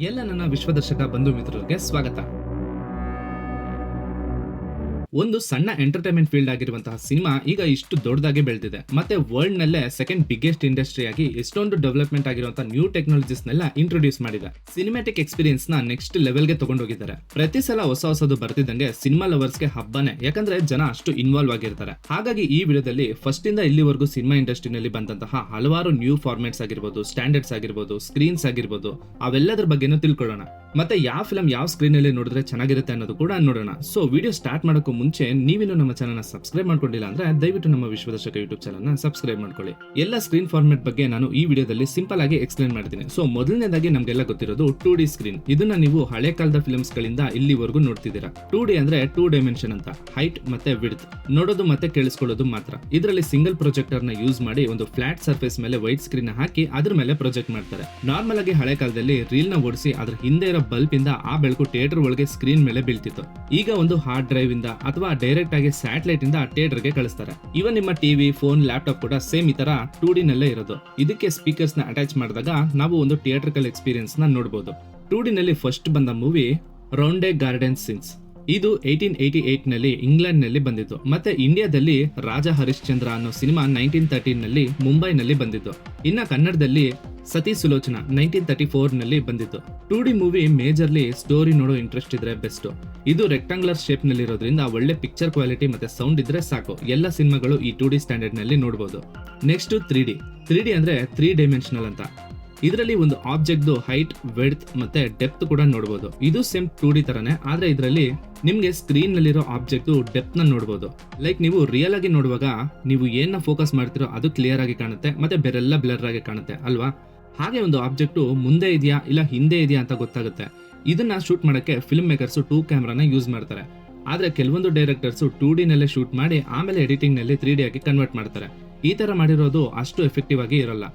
ಎಲ್ಲ ನನ್ನ ವಿಶ್ವದರ್ಶಕ ಬಂಧು ಮಿತ್ರರಿಗೆ ಸ್ವಾಗತ. ಒಂದು ಸಣ್ಣ ಎಂಟರ್ಟೈನ್ಮೆಂಟ್ ಫೀಲ್ಡ್ ಆಗಿರುವಂತಹ ಸಿನಿಮಾ ಈಗ ಇಷ್ಟು ದೊಡ್ಡದಾಗಿ ಬೆಳೆದಿದೆ. ಮತ್ತೆ ವರ್ಲ್ಡ್ ನಲ್ಲೇ ಸೆಕೆಂಡ್ ಬಿಗ್ಗೆಸ್ಟ್ ಇಂಡಸ್ಟ್ರಿ ಆಗಿ ಎಷ್ಟೊಂದು ಡೆವಲಪ್ಮೆಂಟ್ ಆಗಿರುವಂತಹ ನ್ಯೂ ಟೆಕ್ನಾಲಜೀಸ್ ನೆಲ್ಲ ಇಂಟ್ರೊಡ್ಯೂಸ್ ಮಾಡಿದೆ. ಸಿನಿಮ್ಯಾಟಿಕ್ ಎಕ್ಸ್ಪೀರಿಯನ್ಸ್ ನ ನೆಕ್ಸ್ಟ್ ಲೆವೆಲ್ಗೆ ತಗೊಂಡೋಗಿದ್ದಾರೆ. ಪ್ರತಿ ಸಲ ಹೊಸದು ಬರ್ತಿದ್ದಂಗೆ ಸಿನಿಮಾ ಲವರ್ಸ್ಗೆ ಹಬ್ಬನೇ, ಯಾಕಂದ್ರೆ ಜನ ಅಷ್ಟು ಇನ್ವಾಲ್ವ್ ಆಗಿರ್ತಾರೆ. ಹಾಗಾಗಿ ಈ ವಿಡಿಯೋದಲ್ಲಿ ಫಸ್ಟ್ ಇಂದ ಇಲ್ಲಿವರೆಗೂ ಸಿನಿಮಾ ಇಂಡಸ್ಟ್ರಿನಲ್ಲಿ ಬಂದಂತಹ ಹಲವಾರು ನ್ಯೂ ಫಾರ್ಮ್ಯಾಟ್ಸ್ ಆಗಿರ್ಬೋದು, ಸ್ಟ್ಯಾಂಡರ್ಡ್ಸ್ ಆಗಿರ್ಬೋದು, ಸ್ಕ್ರೀನ್ಸ್ ಆಗಿರ್ಬೋದು, ಅವೆಲ್ಲದರ ಬಗ್ಗೆನೂ ತಿಳ್ಕೊಳ್ಳೋಣ. ಮತ್ತೆ ಯಾವ ಫಿಲ್ಮ್ ಯಾವ ಸ್ಕ್ರೀನ್ ಅಲ್ಲಿ ನೋಡಿದ್ರೆ ಚೆನ್ನಾಗಿರುತ್ತೆ ಅನ್ನೋದು ಕೂಡ ನೋಡೋಣ. ಸೊ ವಿಡಿಯೋ ಸ್ಟಾರ್ಟ್ ಮಾಡೋಕ್ಕೂ ಮುಂಚೆ ನೀವಿನ್ನು ನಮ್ಮ ಚಾನಲ್ ಸಬ್ಸ್ಕ್ರೈಬ್ ಮಾಡ್ಕೊಂಡಿಲ್ಲ ಅಂದ್ರೆ ದಯವಿಟ್ಟು ನಮ್ಮ ವಿಶ್ವದರ್ಶಕ ಯೂಟ್ಯೂಬ್ ಚಾನಲ್ ಸಬ್ಸ್ಕ್ರೈಬ್ ಮಾಡ್ಕೊಳ್ಳಿ. ಎಲ್ಲ ಸ್ಕ್ರೀನ್ ಫಾರ್ಮೆಟ್ ಬಗ್ಗೆ ನಾನು ಈ ವಿಡಿಯೋದಲ್ಲಿ ಸಿಂಪಲ್ ಆಗಿ ಎಕ್ಸ್ಪ್ಲೈನ್ ಮಾಡ್ತೀನಿ. ಸೊ ಮೊದಲನೇದಾಗಿ ನಮ್ಗೆಲ್ಲ ಗೊತ್ತಿರೋದು 2D ಸ್ಕ್ರೀನ್. ಇದನ್ನ ನೀವು ಹಳೆ ಕಾಲದ ಫಿಲ್ಮ್ಸ್ ಗಳಿಂದ ಇಲ್ಲಿವರೆಗೂ ನೋಡ್ತಿದ್ದೀರಾ. 2D ಅಂದ್ರೆ 2 ಡೈಮೆನ್ಷನ್ ಅಂತ, ಹೈಟ್ ಮತ್ತೆ ವಿಡ್ತ್ ನೋಡೋದು ಮತ್ತೆ ಕೇಳಿಸ್ಕೊಳ್ಳೋದು ಮಾತ್ರ. ಇದರಲ್ಲಿ ಸಿಂಗಲ್ ಪ್ರೊಜೆಕ್ಟರ್ ನ ಯೂಸ್ ಮಾಡಿ ಒಂದು ಫ್ಲಾಟ್ ಸರ್ಫೇಸ್ ಮೇಲೆ ವೈಟ್ ಸ್ಕ್ರೀನ್ ಹಾಕಿ ಅದ್ರ ಮೇಲೆ ಪ್ರೊಜೆಕ್ಟ್ ಮಾಡ್ತಾರೆ. ನಾರ್ಮಲ್ ಆಗಿ ಹಳೆ ಕಾಲದಲ್ಲಿ ರೀಲ್ ನ ಓಡಿಸಿ ಅದ್ರ ಹಿಂದೆ ಇರೋ ಬಲ್ಬ್ ಇಂದ ಆ ಬೆಳಕು ಥಿಯೇಟರ್ ಒಳಗೆ ಸ್ಕ್ರೀನ್ ಮೇಲೆ ಬೀಳ್ತಿತ್ತು. ಈಗ ಒಂದು ಹಾರ್ಡ್ ಡ್ರೈವ್ ಇಂದ ಅಥವಾ ಡೈರೆಕ್ಟ್ ಆಗಿ ಸ್ಯಾಟಲೈಟ್ ಇಂದ ಥಿಯೇಟರ್ ಗೆ ಕಳಿಸ್ತಾರೆ. ಇವನ್ ನಿಮ್ಮ ಟಿವಿ, ಫೋನ್, ಲ್ಯಾಪ್ಟಾಪ್ ಕೂಡ ಸೇಮ್ ಈ ತರ 2D ನಲ್ಲೇ ಇರೋದು. ಇದಕ್ಕೆ ಸ್ಪೀಕರ್ಸ್ ನ ಅಟ್ಯಾಚ್ ಮಾಡಿದಾಗ ನಾವು ಒಂದು ಥಿಯೇಟ್ರಿಕಲ್ ಎಕ್ಸ್ಪೀರಿಯನ್ಸ್ ನ ನೋಡಬಹುದು. 2D ನಲ್ಲಿ ಫಸ್ಟ್ ಬಂದ ಮೂವಿ ರೌಂಡೆ ಗಾರ್ಡನ್ ಸಿನ್ಸ್. ಇದು 1888 ನಲ್ಲಿ ಇಂಗ್ಲೆಂಡ್ ನಲ್ಲಿ ಬಂದಿತ್ತು. ಮತ್ತೆ ಇಂಡಿಯಾದಲ್ಲಿ ರಾಜ ಹರಿಶ್ಚಂದ್ರ ಅನ್ನೋ ಸಿನಿಮಾ 1913 ನಲ್ಲಿ ಮುಂಬೈನಲ್ಲಿ ಬಂದಿತ್ತು. ಇನ್ನ ಕನ್ನಡದಲ್ಲಿ ಸತಿ ಸುಲೋಚನಾ 1934 ನಲ್ಲಿ ಬಂದಿತ್ತು. 2D ಮೂವಿ ಮೇಜರ್ಲಿ ಸ್ಟೋರಿ ನೋಡೋ ಇಂಟ್ರೆಸ್ಟ್ ಇದ್ರೆ ಬೆಸ್ಟ್. ಇದು ರೆಕ್ಟಾಂಗ್ಯುಲರ್ ಶೇಪ್ ನಲ್ಲಿ ಇರೋದ್ರಿಂದ ಒಳ್ಳೆ ಪಿಕ್ಚರ್ ಕ್ವಾಲಿಟಿ ಮತ್ತೆ ಸೌಂಡ್ ಇದ್ರೆ ಸಾಕು. ಎಲ್ಲ ಸಿನಿಮಾಗಳು ಈ 2D ಸ್ಟ್ಯಾಂಡರ್ಡ್ ನಲ್ಲಿ ನೋಡಬಹುದು. ನೆಕ್ಸ್ಟ್ 3D ಅಂದ್ರೆ 3 ಡೈಮೆನ್ಷನಲ್ ಅಂತ. ಇದರಲ್ಲಿ ಒಂದು ಆಬ್ಜೆಕ್ಟ್ ಹೈಟ್, ವಿಡ್ತ್ ಮತ್ತೆ ಡೆಪ್ತ್ ಕೂಡ ನೋಡಬಹುದು. ಇದು ಸೇಮ್ 2D ತರನೇ, ಆದ್ರೆ ಇದರಲ್ಲಿ ನಿಮ್ಗೆ ಸ್ಕ್ರೀನ್ ನಲ್ಲಿರೋ ಆಬ್ಜೆಕ್ಟ್ ಡೆಪ್ತ್ ನ ನೋಡಬಹುದು. ಲೈಕ್ ನೀವು ರಿಯಲ್ ಆಗಿ ನೋಡುವಾಗ ನೀವು ಏನ ಫೋಕಸ್ ಮಾಡ್ತಿರೋ ಅದು ಕ್ಲಿಯರ್ ಆಗಿ ಕಾಣುತ್ತೆ, ಮತ್ತೆ ಬೇರೆಲ್ಲ ಬ್ಲರ್ ಆಗಿ ಕಾಣುತ್ತೆ ಅಲ್ವಾ. ಹಾಗೆ ಒಂದು ಆಬ್ಜೆಕ್ಟ್ ಮುಂದೆ ಇದೆಯಾ ಇಲ್ಲ ಹಿಂದೆ ಇದೆಯಾ ಅಂತ ಗೊತ್ತಾಗುತ್ತೆ. ಇದನ್ನ ಶೂಟ್ ಮಾಡಕ್ಕೆ ಫಿಲ್ಮ್ ಮೇಕರ್ಸ್ 2 ಕ್ಯಾಮ್ರಾನ ಯೂಸ್ ಮಾಡ್ತಾರೆ. ಆದ್ರೆ ಕೆಲವೊಂದು ಡೈರೆಕ್ಟರ್ಸ್ 2D ನಲ್ಲೇ ಶೂಟ್ ಮಾಡಿ ಆಮೇಲೆ ಎಡಿಟಿಂಗ್ ನಲ್ಲಿ 3D ಆಗಿ ಕನ್ವರ್ಟ್ ಮಾಡ್ತಾರೆ. ಈ ತರ ಮಾಡಿರೋದು ಅಷ್ಟು ಎಫೆಕ್ಟಿವ್ ಆಗಿ ಇರಲ್ಲ.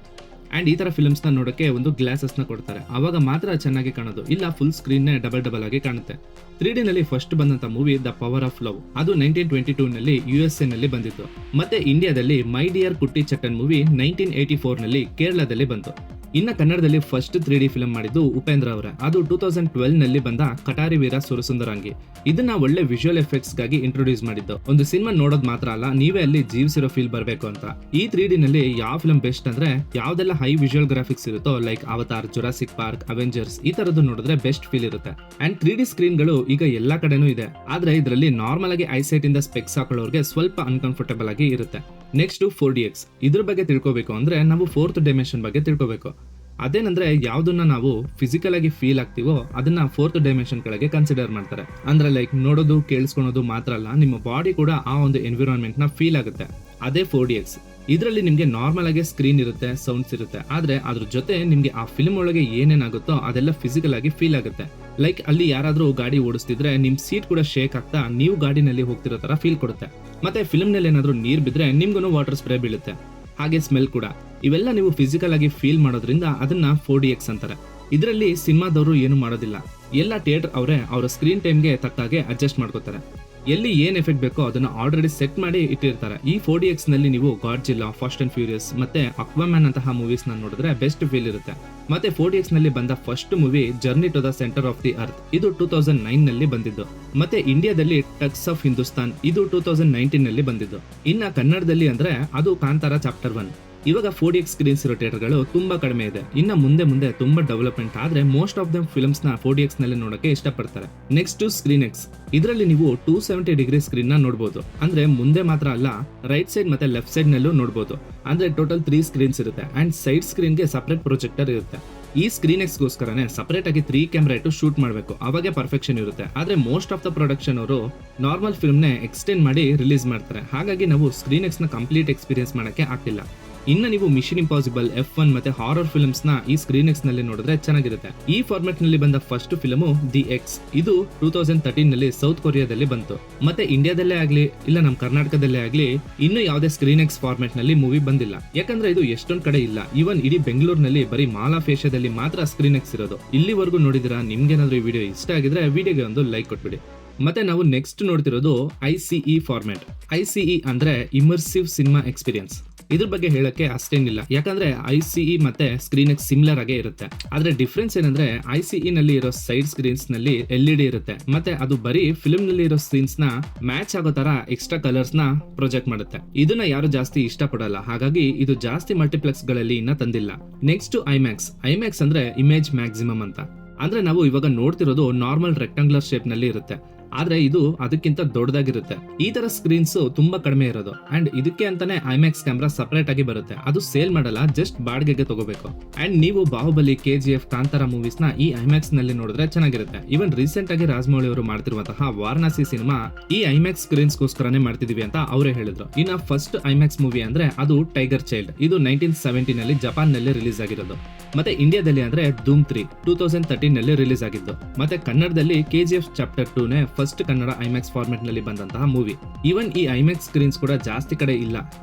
ಅಂಡ್ ಈ ತರ ಫಿಲ್ಮ್ಸ್ ನ ನೋಡಕ್ಕೆ ಒಂದು ಗ್ಲಾಸಸ್ ನ ಕೊಡ್ತಾರೆ, ಅವಾಗ ಮಾತ್ರ ಚೆನ್ನಾಗಿ ಕಾಣೋದು, ಇಲ್ಲ ಫುಲ್ ಸ್ಕ್ರೀನ್ ಡಬಲ್ ಆಗಿ ಕಾಣುತ್ತೆ. 3D ನಲ್ಲಿ ಫಸ್ಟ್ ಬಂದಂತ movie the power of love. ಅದು 1922 ನಲ್ಲಿ USA ನಲ್ಲಿ ಬಂದಿತ್ತು. ಮತ್ತೆ ಇಂಡಿಯಾದಲ್ಲಿ ಮೈ ಡಿಯರ್ ಕುಟ್ಟಿ ಚಟ್ಟನ್ ಮೂವಿ 1984 ನಲ್ಲಿ ಕೇರಳದಲ್ಲಿ ಬಂತು. ಇನ್ನ ಕನ್ನಡದಲ್ಲಿ ಫಸ್ಟ್ 3D ಫಿಲ್ಮ್ ಮಾಡಿದ್ದು ಉಪೇಂದ್ರ ಅವರ. ಅದು 2012 ನಲ್ಲಿ ಬಂದ ಕಟಾರಿ ವೀರ ಸುರಸುಂದರಂಗಿ. ಇದನ್ನ ಒಳ್ಳೆ ವಿಜುವಲ್ ಎಫೆಕ್ಟ್ಸ್ ಗಾಗಿ ಇಂಟ್ರೊಡ್ಯೂಸ್ ಮಾಡಿದ್ದು. ಒಂದು ಸಿನಿಮಾ ನೋಡೋದ್ ಮಾತ್ರ ಅಲ್ಲ, ನೀವೇ ಅಲ್ಲಿ ಜೀವಿಸಿರೋ ಫೀಲ್ ಬರಬೇಕು ಅಂತ. ಈ 3D ನಲ್ಲಿ ಯಾವ ಫಿಲ್ಮ್ ಬೆಸ್ಟ್ ಅಂದ್ರೆ ಯಾವ್ದೆಲ್ಲ ಹೈ ವಿಜುವಲ್ ಗ್ರಾಫಿಕ್ಸ್ ಇರುತ್ತೋ, like avatar, Jurassic park, Avengers, ಈ ತರದ್ದು ನೋಡಿದ್ರೆ ಬೆಸ್ಟ್ ಫೀಲ್ ಇರುತ್ತೆ. ಅಂಡ್ 3D ಸ್ಕ್ರೀನ್ ಗಳು ಈಗ ಎಲ್ಲಾ ಕಡೆನೂ ಇದೆ. ಆದ್ರೆ ಇದರಲ್ಲಿ ನಾರ್ಮಲ್ ಆಗಿ ಐಸೈಟ್ ಇಂದ ಸ್ಪೆಕ್ಸ್ ಹಾಕೊಳ್ಳೋರ್ಗೆ ಸ್ವಲ್ಪ ಅನ್ಕಂಫರ್ಟಬಲ್ ಆಗಿ ಇರುತ್ತೆ. Next 4DX. ಇದ್ರ ಬಗ್ಗೆ ತಿಳ್ಕೋಬೇಕು ಅಂದ್ರೆ ನಾವು 4th ಡೈಮೆನ್ಷನ್ ಬಗ್ಗೆ ತಿಳ್ಕೋಬೇಕು. ಅದೇನಂದ್ರೆ ಯಾವ್ದನ್ನ ನಾವು ಫಿಸಿಕಲ್ ಆಗಿ ಫೀಲ್ ಆಗ್ತೀವೋ ಅದನ್ನ 4th ಡೈಮೆನ್ಷನ್ ಕೆಳಗೆ ಕನ್ಸಿಡರ್ ಮಾಡ್ತಾರೆ. ಅಂದ್ರೆ ಲೈಕ್ ನೋಡೋದು, ಕೇಳಿಸ್ಕೊಳೋದು ಮಾತ್ರ ಅಲ್ಲ, ನಿಮ್ಮ ಬಾಡಿ ಕೂಡ ಆ ಒಂದು ಎನ್ವಿರಾನ್ಮೆಂಟ್ ನ ಫೀಲ್ ಆಗುತ್ತೆ. ಅದೇ 4DX. ಇದರಲ್ಲಿ ನಿಮ್ಗೆ ನಾರ್ಮಲ್ ಆಗಿ ಸ್ಕ್ರೀನ್ ಇರುತ್ತೆ, ಸೌಂಡ್ಸ್ ಇರುತ್ತೆ, ಆದ್ರೆ ಅದ್ರ ಜೊತೆ ನಿಮ್ಗೆ ಆ ಫಿಲ್ಮ್ ಒಳಗೆ ಏನೇನಾಗುತ್ತೋ ಅದೆಲ್ಲ ಫಿಸಿಕಲ್ ಆಗಿ ಫೀಲ್ ಆಗುತ್ತೆ. ಲೈಕ್ ಅಲ್ಲಿ ಯಾರಾದ್ರೂ ಗಾಡಿ ಓಡಿಸ್ತಿದ್ರೆ ನಿಮ್ ಸೀಟ್ ಕೂಡ ಶೇಕ್ ಆಗ್ತಾ ನೀವು ಗಾಡಿನಲ್ಲಿ ಹೋಗ್ತಿರೋ ತರ ಫೀಲ್ ಕೊಡುತ್ತೆ. ಮತ್ತೆ ಫಿಲ್ಮ್ ನಲ್ಲಿ ಏನಾದ್ರೂ ನೀರ್ ಬಿದ್ರೆ ನಿಮ್ಗೂ ವಾಟರ್ ಸ್ಪ್ರೇ ಬೀಳುತ್ತೆ. ಹಾಗೆ ಸ್ಮೆಲ್ ಕೂಡ. ಇವೆಲ್ಲ ನೀವು ಫಿಸಿಕಲ್ ಆಗಿ ಫೀಲ್ ಮಾಡೋದ್ರಿಂದ ಅದನ್ನ 4DX ಅಂತಾರೆ. ಇದರಲ್ಲಿ ಸಿನಿಮಾದವರು ಏನು ಮಾಡೋದಿಲ್ಲ, ಎಲ್ಲ ಥಿಯೇಟರ್ ಅವರೇ ಅವರ ಸ್ಕ್ರೀನ್ ಟೈಮ್ಗೆ ತಕ್ಕಾಗೆ ಅಡ್ಜಸ್ಟ್ ಮಾಡ್ಕೋತಾರೆ. ಎಲ್ಲಿ ಏನ್ ಎಫೆಕ್ಟ್ ಬೇಕೋ ಅದನ್ನ ಆಲ್ರೆಡಿ ಸೆಟ್ ಮಾಡಿ ಇಟ್ಟಿರ್ತಾರೆ. ಈ 4DX ನಲ್ಲಿ ನೀವು ಗಾಡ್ಜಿಲ್ಲಾ, ಫಾಸ್ಟ್ ಅಂಡ್ ಫ್ಯೂರಿಯಸ್ ಮತ್ತೆ ಅಕ್ವಾಮ್ಯಾನ್ ಅಂತಹ ಮೂವೀಸ್ ನ ನೋಡಿದ್ರೆ ಬೆಸ್ಟ್ ಫೀಲ್ ಇರುತ್ತೆ. ಮತ್ತೆ 4DX ನಲ್ಲಿ ಬಂದ first movie journey to the centre of the earth. ಇದು 2009 ನಲ್ಲಿ ಬಂದಿದ್ದು. ಮತ್ತೆ ಇಂಡಿಯಾದಲ್ಲಿ ಟಕ್ಸ್ ಆಫ್ ಹಿಂದೂಸ್ತಾನ್. ಇದು 2019 ನಲ್ಲಿ ಬಂದಿದ್ದು. ಇನ್ನ ಕನ್ನಡದಲ್ಲಿ ಅಂದ್ರೆ ಅದು ಕಾಂತಾರ ಚಾಪ್ಟರ್ 1. ಇವಾಗ 4DX ಸ್ಕ್ರೀನ್ಸ್ ಇರೋ ಥಿಯೇಟರ್ಗಳು ತುಂಬಾ ಕಡಿಮೆ ಇದೆ. ಇನ್ನ ಮುಂದೆ ತುಂಬಾ ಡೆವಲಪ್ಮೆಂಟ್ ಆದ್ರೆ ಮೋಸ್ಟ್ ಆಫ್ ದಮ್ ಫಿಲ್ಮ್ಸ್ ನ 4DX ನಲ್ಲಿ ನೋಡಕ್ಕೆ ಇಷ್ಟಪಡ್ತಾರೆ. Next screen X. ಇದರಲ್ಲಿ ನೀವು 270 ಡಿಗ್ರಿ ಸ್ಕ್ರೀನ್ ನ ನೋಡಬಹುದು. ಅಂದ್ರೆ ಮುಂದೆ ಮಾತ್ರ ಅಲ್ಲ, ರೈಟ್ ಸೈಡ್ ಮತ್ತೆ ಲೆಫ್ಟ್ ಸೈಡ್ ನಲ್ಲೂ ನೋಡಬಹುದು. ಅಂದ್ರೆ ಟೋಟಲ್ 3 ಸ್ಕ್ರೀನ್ಸ್ ಇರುತ್ತೆ. ಅಂಡ್ ಸೈಡ್ ಸ್ಕ್ರೀನ್ ಗೆ ಸಪರೇಟ್ ಪ್ರೊಜೆಕ್ಟರ್ ಇರುತ್ತೆ. ಈ ಸ್ಕ್ರೀನ್ ಎಕ್ಸ್ ಗೋಸ್ಕರನೇ ಸಪರೇಟ್ ಆಗಿ 3 ಕ್ಯಾಮ್ರಾ ಇಟ್ಟು ಶೂಟ್ ಮಾಡಬೇಕು, ಅವಾಗೆ ಪರ್ಫೆಕ್ಷನ್ ಇರುತ್ತೆ. ಆದ್ರೆ ಮೋಸ್ಟ್ ಆಫ್ ದ ಪ್ರೊಡಕ್ಷನ್ ಅವರು ನಾರ್ಮಲ್ ಫಿಲ್ಮ್ ನೇ ಎಕ್ಸ್ಟೆಂಡ್ ಮಾಡಿ ರಿಲೀಸ್ ಮಾಡ್ತಾರೆ. ಹಾಗಾಗಿ ನಾವು ಸ್ಕ್ರೀನ್ ಎಕ್ಸ್ ನ ಕಂಪ್ಲೀಟ್ ಎಕ್ಸ್ಪೀರಿಯನ್ಸ್ ಮಾಡಕ್ಕೆ ಆಗ್ತಿಲ್ಲ. ಇನ್ನು ನೀವು ಮಿಷನ್ ಇಂಪಾಸಿಬಲ್, F1 ಮತ್ತೆ ಹಾರರ್ ಫಿಲ್ಮ್ಸ್ ನ ಈ ಸ್ಕ್ರೀನ್ ಎಕ್ಸ್ ನಲ್ಲಿ ನೋಡಿದ್ರೆ ಚೆನ್ನಾಗಿರುತ್ತೆ. ಈ ಫಾರ್ಮೆಟ್ ನಲ್ಲಿ ಬಂದ ಫಸ್ಟ್ ಫಿಲ್ಮ್ ದಿ ಎಕ್ಸ್. ಇದು 2013 ನಲ್ಲಿ ಸೌತ್ ಕೊರಿಯಾದಲ್ಲಿ ಬಂತು. ಮತ್ತೆ ಇಂಡಿಯಾದಲ್ಲೇ ಆಗ್ಲಿ ಇಲ್ಲ ನಮ್ಮ ಕರ್ನಾಟಕದಲ್ಲೇ ಆಗ್ಲಿ ಇನ್ನು ಯಾವುದೇ ಸ್ಕ್ರೀನ್ ಎಕ್ಸ್ ಫಾರ್ಮೆಟ್ ನಲ್ಲಿ ಮೂವಿ ಬಂದಿಲ್ಲ. ಯಾಕಂದ್ರೆ ಇದು ಎಷ್ಟೊಂದ್ ಕಡೆ ಇಲ್ಲ. ಈವನ್ ಇಡೀ ಬೆಂಗಳೂರಿನಲ್ಲಿ ಬರೀ ಮಾಲ್ ಆಫ್ ಏಷ್ಯಾದಲ್ಲಿ ಮಾತ್ರ ಸ್ಕ್ರೀನ್ ಎಕ್ಸ್ ಇರೋದು. ಇಲ್ಲಿವರೆಗೂ ನೋಡಿದಿರಾ? ನಿಮ್ಗೇನಾದ್ರೂ ಈ ವಿಡಿಯೋ ಇಷ್ಟ ಆಗಿದ್ರೆ ವಿಡಿಯೋಗೆ ಒಂದು ಲೈಕ್ ಕೊಟ್ಬಿಡಿ. ಮತ್ತೆ ನಾವು ನೆಕ್ಸ್ಟ್ ನೋಡ್ತಿರೋದು ICE ಫಾರ್ಮೆಟ್. ICE ಅಂದ್ರೆ ಇಮರ್ಸಿವ್ ಸಿನಿಮಾ ಎಕ್ಸ್ಪೀರಿಯನ್ಸ್. ಇದ್ರ ಬಗ್ಗೆ ಹೇಳಕ್ಕೆ ಅಷ್ಟೇನಿಲ್ಲ, ಯಾಕಂದ್ರೆ ICE ಮತ್ತೆ ಸ್ಕ್ರೀನ್ ಸಿಮಿಲರ್ ಆಗೇ ಇರುತ್ತೆ. ಆದ್ರೆ ಡಿಫ್ರೆನ್ಸ್ ಏನಂದ್ರೆ ICE ನಲ್ಲಿ ಇರೋ ಸೈಡ್ ಸ್ಕ್ರೀನ್ಸ್ ನಲ್ಲಿ LED ಇರುತ್ತೆ, ಮತ್ತೆ ಅದು ಬರೀ ಫಿಲ್ಮ್ ನಲ್ಲಿ ಇರೋ ಸೀನ್ಸ್ ನ ಮ್ಯಾಚ್ ಆಗೋ ತರ ಎಕ್ಸ್ಟ್ರಾ ಕಲರ್ಸ್ ನ ಪ್ರೊಜೆಕ್ಟ್ ಮಾಡುತ್ತೆ. ಇದನ್ನ ಯಾರು ಜಾಸ್ತಿ ಇಷ್ಟಪಡಲ್ಲ, ಹಾಗಾಗಿ ಇದು ಜಾಸ್ತಿ ಮಲ್ಟಿಪ್ಲೆಕ್ಸ್ ಗಳಲ್ಲಿ ಇನ್ನ ತಂದಿಲ್ಲ. ನೆಕ್ಸ್ಟ್ ಐಮ್ಯಾಕ್ಸ್ ಅಂದ್ರೆ ಇಮೇಜ್ ಮ್ಯಾಕ್ಸಿಮಮ್ ಅಂತ. ಅಂದ್ರೆ ನಾವು ಇವಾಗ ನೋಡ್ತಿರೋದು ನಾರ್ಮಲ್ ರೆಕ್ಟಾಂಗ್ಯುಲರ್ ಶೇಪ್ ನಲ್ಲಿ ಇರುತ್ತೆ, ಆದ್ರೆ ಇದು ಅದಕ್ಕಿಂತ ದೊಡ್ಡದಾಗಿರುತ್ತೆ. ಈ ತರ ಸ್ಕ್ರೀನ್ಸ್ ತುಂಬಾ ಕಡಿಮೆ ಇರೋದು, ಅಂಡ್ ಇದಕ್ಕೆ ಅಂತಾನೆ ಐಮ್ಯಾಕ್ಸ್ ಕ್ಯಾಮ್ರಾ ಸಪರೇಟ್ ಆಗಿ ಬರುತ್ತೆ. ಅದು ಸೇಲ್ ಮಾಡಲ್ಲ, ಜಸ್ಟ್ ಬಾಡಿಗೆಗೆ ತಗೋಬೇಕು. ಅಂಡ್ ನೀವು ಬಾಹುಬಲಿ, KGF, ಕಾಂತಾರ ಮೂವೀಸ್ ನ ಈ ಐಮ್ಯಾಕ್ಸ್ ನಲ್ಲಿ ನೋಡಿದ್ರೆ ಚೆನ್ನಾಗಿರುತ್ತೆ. ಈವನ್ ರೀಸೆಂಟ್ ಆಗಿ ರಾಜಮೌಳಿ ಅವರು ಮಾಡ್ತಿರುವಂತಹ ವಾರಣಾಸಿ ಸಿನಿಮಾ ಈ ಐಮ್ಯಾಕ್ಸ್ ಸ್ಕ್ರೀನ್ಸ್ ಗೋಸ್ಕರನೇ ಮಾಡ್ತಿದೀವಿ ಅಂತ ಅವರೇ ಹೇಳಿದ್ರು. ಇನ್ನ ಫಸ್ಟ್ ಐಮ್ಯಾಕ್ಸ್ ಮೂವಿ ಅಂದ್ರೆ ಅದು ಟೈಗರ್ ಚೈಲ್ಡ್. ಇದು 1970 ನಲ್ಲಿ ಜಪಾನ್ ನಲ್ಲಿ ರಿಲೀಸ್ ಆಗಿರೋದು. ಮತ್ತೆ ಇಂಡಿಯಾದಲ್ಲಿ ಅಂದ್ರೆ ಧೂಮ್ 3 2013 ನಲ್ಲಿ ರಿಲೀಸ್ ಆಗಿದ್ದು. ಮತ್ತೆ ಕನ್ನಡದಲ್ಲಿ KGF ಚಾಪ್ಟರ್ 2 ನೇ ಫಸ್ಟ್ ಕನ್ನಡ ಐಮ್ಯಾಕ್ಸ್ ಫಾರ್ಮೆಟ್ ನಲ್ಲಿ ಬಂದಂತಹ ಮೂವಿ. ಈವನ್ ಈ ಐಮ್ಯಾಕ್ಸ್ ಸ್ಕ್ರೀನ್ಸ್ ಕೂಡ ಜಾಸ್ತಿ ಕಡೆ ಇಲ್ಲ,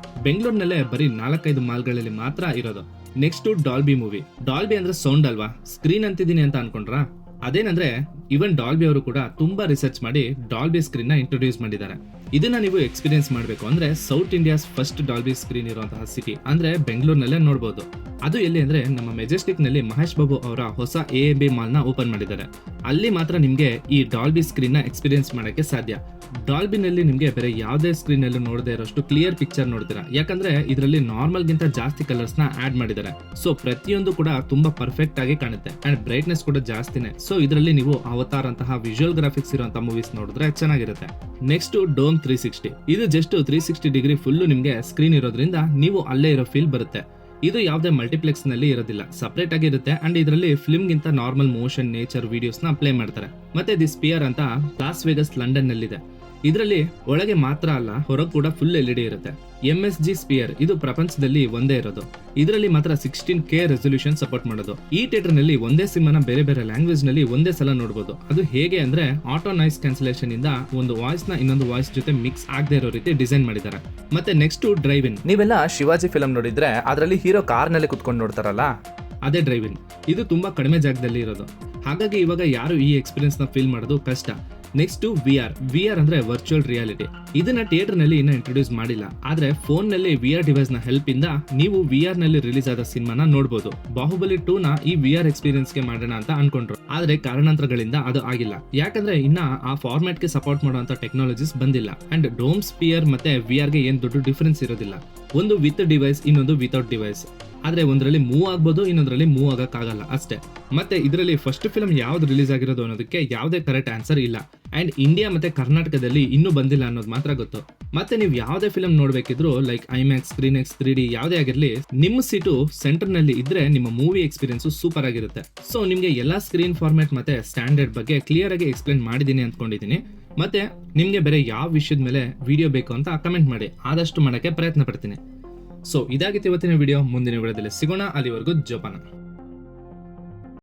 ಬೆಂಗಳೂರಿನಲ್ಲೇ ಬರೀ 4-5 ಮಾಲ್ಗಳಲ್ಲಿ ಮಾತ್ರ ಇರೋದು. Next Dolby movie. ಡಾಲ್ಬಿ ಅಂದ್ರೆ ಸೌಂಡ್ ಅಲ್ವಾ, ಸ್ಕ್ರೀನ್ ಅಂತಿದ್ದೀನಿ ಅಂತ ಅನ್ಕೊಂಡ್ರಾ? ಅದೇನಂದ್ರೆ ಇವನ್ ಡಾಲ್ಬಿ ಅವರು ಕೂಡ ತುಂಬಾ ರಿಸರ್ಚ್ ಮಾಡಿ ಡಾಲ್ಬಿ ಸ್ಕ್ರೀನ್ ನ ಇಂಟ್ರೊಡ್ಯೂಸ್ ಮಾಡಿದ್ದಾರೆ. ಇದನ್ನ ನೀವು ಎಕ್ಸ್ಪೀರಿಯನ್ಸ್ ಮಾಡಬೇಕು ಅಂದ್ರೆ south India's first Dolby screen ಇರುವಂತಹ ಸಿಟಿ ಅಂದ್ರೆ ಬೆಂಗಳೂರಿನಲ್ಲೇ ನೋಡಬಹುದು. ಅದು ಎಲ್ಲಿ ಅಂದ್ರೆ ನಮ್ಮ ಮೆಜೆಸ್ಟಿಕ್ ನಲ್ಲಿ ಮಹೇಶ್ ಬಾಬು ಅವರ ಹೊಸ AMB ಮಾಲ್ ನ ಓಪನ್ ಮಾಡಿದ್ದಾರೆ. ಅಲ್ಲಿ ಮಾತ್ರ ನಿಮ್ಗೆ ಈ ಡಾಲ್ಬಿ ಸ್ಕ್ರೀನ್ ನ ಎಕ್ಸ್ಪೀರಿಯನ್ಸ್ ಮಾಡಕ್ಕೆ ಸಾಧ್ಯ. ಡಾಲ್ಬಿನಲ್ಲಿ ನಿಮ್ಗೆ ಬೇರೆ ಯಾವುದೇ ಸ್ಕ್ರೀನ್ ಅಲ್ಲಿ ನೋಡದೇ ಇರೋಷ್ಟು ಕ್ಲಿಯರ್ ಪಿಕ್ಚರ್ ನೋಡ್ತೀರಾ, ಯಾಕಂದ್ರೆ ಇದರಲ್ಲಿ ನಾರ್ಮಲ್ ಗಿಂತ ಜಾಸ್ತಿ ಕಲರ್ಸ್ ನ ಆಡ್ ಮಾಡಿದ್ದಾರೆ. ಸೊ ಪ್ರತಿಯೊಂದು ಕೂಡ ತುಂಬಾ ಪರ್ಫೆಕ್ಟ್ ಆಗಿ ಕಾಣುತ್ತೆ, ಅಂಡ್ ಬ್ರೈಟ್ನೆಸ್ ಕೂಡ ಜಾಸ್ತಿನೇ. ಸೊ ಇದರಲ್ಲಿ ನೀವು ಅವತಾರ್ ಅಂತಹ ವಿಜುವಲ್ ಗ್ರಾಫಿಕ್ಸ್ ಇರುವಂತಹ ಮೂವೀಸ್ ನೋಡಿದ್ರೆ ಚೆನ್ನಾಗಿರುತ್ತೆ. Next dome 360. ಇದು ಜಸ್ಟ್ 360 ಡಿಗ್ರಿ ಫುಲ್ ನಿಮ್ಗೆ ಸ್ಕ್ರೀನ್ ಇರೋದ್ರಿಂದ ನೀವು ಅಲ್ಲೇ ಇರೋ ಫೀಲ್ ಬರುತ್ತೆ. ಇದು ಯಾವುದೇ ಮಲ್ಟಿಪ್ಲೆಕ್ಸ್ ನಲ್ಲಿ ಇರೋದಿಲ್ಲ, ಸಪರೇಟ್ ಆಗಿ ಇರುತ್ತೆ. ಅಂಡ್ ಇದರಲ್ಲಿ ಫಿಲ್ಮ್ ಗಿಂತ ನಾರ್ಮಲ್ ಮೋಷನ್, ನೇಚರ್ ವಿಡಿಯೋಸ್ ನ ಪ್ಲೇ ಮಾಡ್ತಾರೆ. ಮತ್ತೆ ದಿ ಸ್ಪಿಯರ್ ಅಂತ ಲಾಸ್ ವೇಗಸ್ ಲಂಡನ್ ನಲ್ಲಿದೆ. ಇದರಲ್ಲಿ ಒಳಗೆ ಮಾತ್ರ ಅಲ್ಲ, ಹೊರಗೆ ಕೂಡ ಫುಲ್ LED ಇರುತ್ತೆ. MSG ಸ್ಪಿಯರ್ ಇದು ಪ್ರಪಂಚದಲ್ಲಿ ಒಂದೇ ಇರೋದು. ಇದರಲ್ಲಿ ಮಾತ್ರ 16K ರೆಸೊಲ್ಯೂಷನ್ ಸಪೋರ್ಟ್ ಮಾಡೋದು. ಈ ಥಿಯೇಟರ್ ನಲ್ಲಿ ಒಂದೇ ಸಿನಿಮಾನ ಬೇರೆ ಬೇರೆ ಲ್ಯಾಂಗ್ವೇಜ್ ನಲ್ಲಿ ಒಂದೇ ಸಲ ನೋಡಬಹುದು. ಅದು ಹೇಗೆ ಅಂದ್ರೆ ಆಟೋ ನಾಯ್ಸ್ ಕ್ಯಾನ್ಸಲೇಷನ್ ಇಂದ ಒಂದು ವಾಯ್ಸ್ ನ ಇನ್ನೊಂದು ವಾಯ್ಸ್ ಜೊತೆ ಮಿಕ್ಸ್ ಆಗದೆ ಇರೋ ರೀತಿ ಡಿಸೈನ್ ಮಾಡಿದ್ದಾರೆ. ಮತ್ತೆ ನೆಕ್ಸ್ಟ್ ಡ್ರೈವ್ ಇನ್. ನೀವೆಲ್ಲ ಶಿವಾಜಿ ಫಿಲಂ ನೋಡಿದ್ರೆ ಅದರಲ್ಲಿ ಹೀರೋ ಕಾರ್ ನಲ್ಲಿ ಕುತ್ಕೊಂಡು ನೋಡ್ತಾರಲ್ಲ, ಅದೇ ಡ್ರೈವ್ ಇನ್. ಇದು ತುಂಬಾ ಕಡಿಮೆ ಜಾಗದಲ್ಲಿ ಇರೋದು, ಹಾಗಾಗಿ ಇವಾಗ ಯಾರು ಈ ಎಕ್ಸ್ಪೀರಿಯನ್ಸ್ ನ ಫೀಲ್ ಮಾಡೋದು ಕಷ್ಟ. ನೆಕ್ಸ್ಟ್ VR ಅಂದ್ರೆ ವರ್ಚುವಲ್ ರಿಯಾಲಿಟಿ. ಇದನ್ನ ಥಿಯೇಟರ್ ನಲ್ಲಿ ಇನ್ನ ಇಂಟ್ರೊಡ್ಯೂಸ್ ಮಾಡಿಲ್ಲ, ಆದ್ರೆ ಫೋನ್ ನಲ್ಲಿ VR ಡಿವೈಸ್ ನ ಹೆಲ್ಪ್ ಇಂದ ನೀವು VR ನಲ್ಲಿ ರಿಲೀಸ್ ಆದ ಸಿನಿಮಾನ ನೋಡಬಹುದು. ಬಾಹುಬಲಿ 2 ನ ಈ VR ಎಕ್ಸ್ಪೀರಿಯನ್ಸ್ ಗೆ ಮಾಡೋಣ ಅಂತ ಅನ್ಕೊಂಡ್ರು, ಆದ್ರೆ ಕಾರಣಾಂತರಗಳಿಂದ ಅದು ಆಗಿಲ್ಲ. ಯಾಕಂದ್ರೆ ಇನ್ನ ಆ ಫಾರ್ಮ್ಯಾಟ್ ಗೆ ಸಪೋರ್ಟ್ ಮಾಡುವಂತ ಟೆಕ್ನಾಲಜೀಸ್ ಬಂದಿಲ್ಲ. ಅಂಡ್ ಡೋಮ್ ಸ್ಪಿಯರ್ ಮತ್ತೆ VR ಗೆ ಏನ್ ದೊಡ್ಡ ಡಿಫರೆನ್ಸ್ ಇರೋದಿಲ್ಲ. ಒಂದು ವಿತ್ ಡಿವೈಸ್, ಇನ್ನೊಂದು ವಿತೌಟ್ ಡಿವೈಸ್. ಆದ್ರೆ ಒಂದರಲ್ಲಿ ಮೂವ್ ಆಗ್ಬೋದು, ಇನ್ನೊಂದರಲ್ಲಿ ಮೂವ್ ಆಗಕ್ಕಾಗಲ್ಲ ಅಷ್ಟೇ. ಮತ್ತೆ ಇದರಲ್ಲಿ ಫಸ್ಟ್ ಫಿಲ್ಮ್ ಯಾವ್ದು ರಿಲೀಸ್ ಆಗಿರೋದು ಅನ್ನೋದಕ್ಕೆ ಯಾವುದೇ ಕರೆಕ್ಟ್ ಆನ್ಸರ್ ಇಲ್ಲ. ಅಂಡ್ ಇಂಡಿಯಾ ಮತ್ತೆ ಕರ್ನಾಟಕದಲ್ಲಿ ಇನ್ನೂ ಬಂದಿಲ್ಲ ಅನ್ನೋದು ಮಾತ್ರ ಗೊತ್ತು. ಮತ್ತೆ ನೀವು ಯಾವುದೇ ಫಿಲ್ಮ್ ನೋಡ್ಬೇಕಿದ್ರು ಲೈಕ್ ಐಮ್ಯಾಕ್ಸ್, ಸ್ಕ್ರೀನ್ಎಕ್ಸ್, 3D ಯಾವುದೇ ಆಗಿರ್ಲಿ, ನಿಮ್ಮ ಸೀಟು ಸೆಂಟರ್ ನಲ್ಲಿ ಇದ್ರೆ ನಿಮ್ಮ ಮೂವಿ ಎಕ್ಸ್ಪೀರಿಯನ್ಸ್ ಸೂಪರ್ ಆಗಿರುತ್ತೆ. ಸೊ ನಿಮ್ಗೆ ಎಲ್ಲಾ ಸ್ಕ್ರೀನ್ ಫಾರ್ಮ್ಯಾಟ್ ಮತ್ತೆ ಸ್ಟ್ಯಾಂಡರ್ಡ್ ಬಗ್ಗೆ ಕ್ಲಿಯರ್ ಆಗಿ ಎಕ್ಸ್ಪ್ಲೇನ್ ಮಾಡಿದೀನಿ ಅನ್ಕೊಂಡಿದೀನಿ. ಮತ್ತೆ ನಿಮ್ಗೆ ಬೇರೆ ಯಾವ ವಿಷಯದ ಮೇಲೆ ವಿಡಿಯೋ ಬೇಕು ಅಂತ ಕಮೆಂಟ್ ಮಾಡಿ, ಆದಷ್ಟು ಮಾಡಕ್ಕೆ ಪ್ರಯತ್ನ ಪಡ್ತೀನಿ. ಸೊ ಇದಾಗಿತ್ತು ಇವತ್ತಿನ ವಿಡಿಯೋ. ಮುಂದಿನ ವಿಡಿಯೋದಲ್ಲಿ ಸಿಗೋಣ. ಅಲ್ಲಿವರೆಗೂ ಜೋಪಾನ.